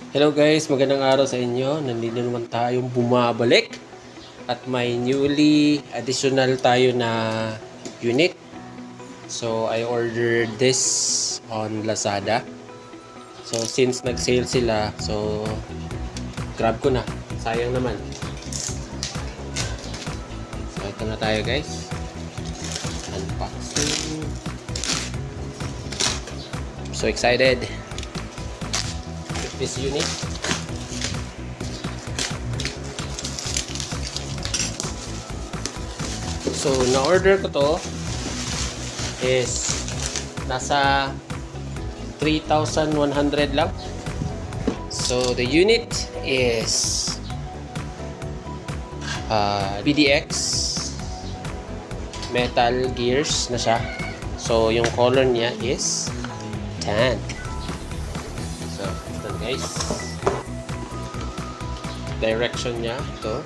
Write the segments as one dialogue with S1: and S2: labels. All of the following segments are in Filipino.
S1: Hello guys, magandang araw sa inyo. Nandito naman tayong bumabalik at may newly additional tayo na unit. So I ordered this on Lazada. So since nag-sale sila, so grab ko na. Sayang naman. So ito na tayo guys. Unboxing. So excited with this unit. So na-order ko to is nasa 3,100 lang. So the unit is PDX metal gears na siya. So yung color niya is tan. So ito guys, direction niya ito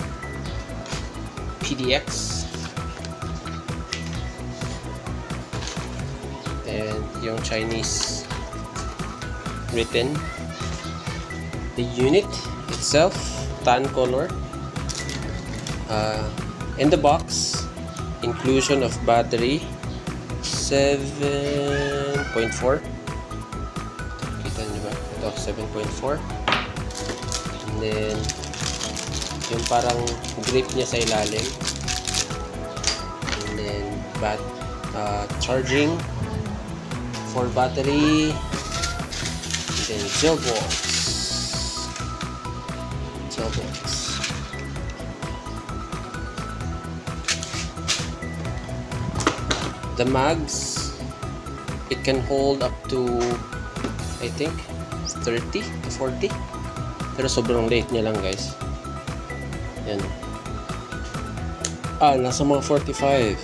S1: PDX. And yung Chinese written. The unit itself, tan color. In the box, inclusion of battery 7.4. Kita nyo ba? Ito 7.4. And then yung parang grip niya sa ilalim. And then charging for battery, and then gel box. The mags, it can hold up to I think 30 to 40, pero sobrang liit niya lang guys. Yan. Nasa mga 45.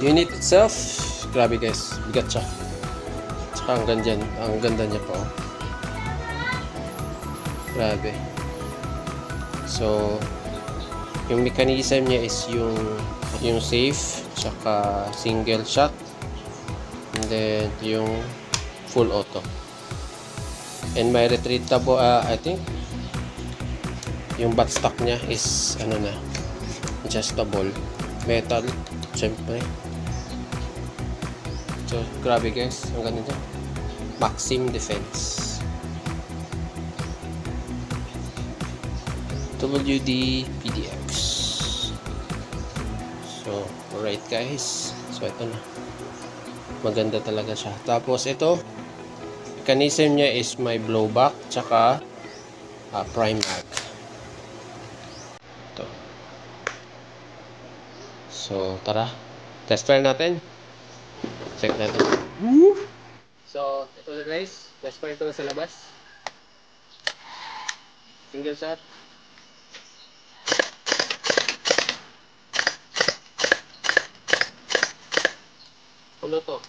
S1: Unit itself, grabe guys, bigat siya. Tsaka ang ganda niya pa, oh. Grabe. So yung mechanism niya is yung safe, tsaka single shot, and then yung full auto, and may retrievable. I think yung buttstock niya is adjustable metal, syempre. So grabe guys, ang ganda niya. Maxim Defense WD PDX. So alright guys, so ito na, maganda talaga siya. Tapos ito, mechanism niya is may blowback tsaka prime mag. Ito. So tara, test fire natin. Check natin. So ito na guys, test fire ito sa labas. Single shot. Ano to?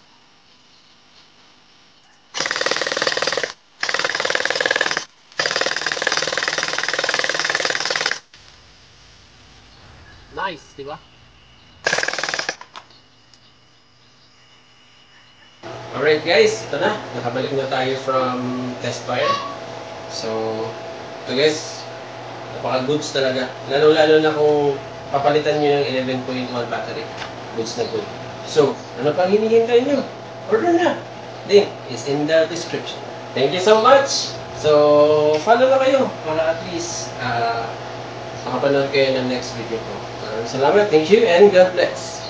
S1: Nice, di ba? Alright guys, ito na. Nakabalik na tayo from test fire. So, ito guys, napaka-goods talaga. Lalo-lalo na kung papalitan nyo yung 11.1 battery. Goods na good. So, ano pang hinihintay nyo? Order na! Link is in the description. Thank you so much! So, follow na kayo para at least makapanood kayo ng next video ko. Salamat, thank you, and God bless!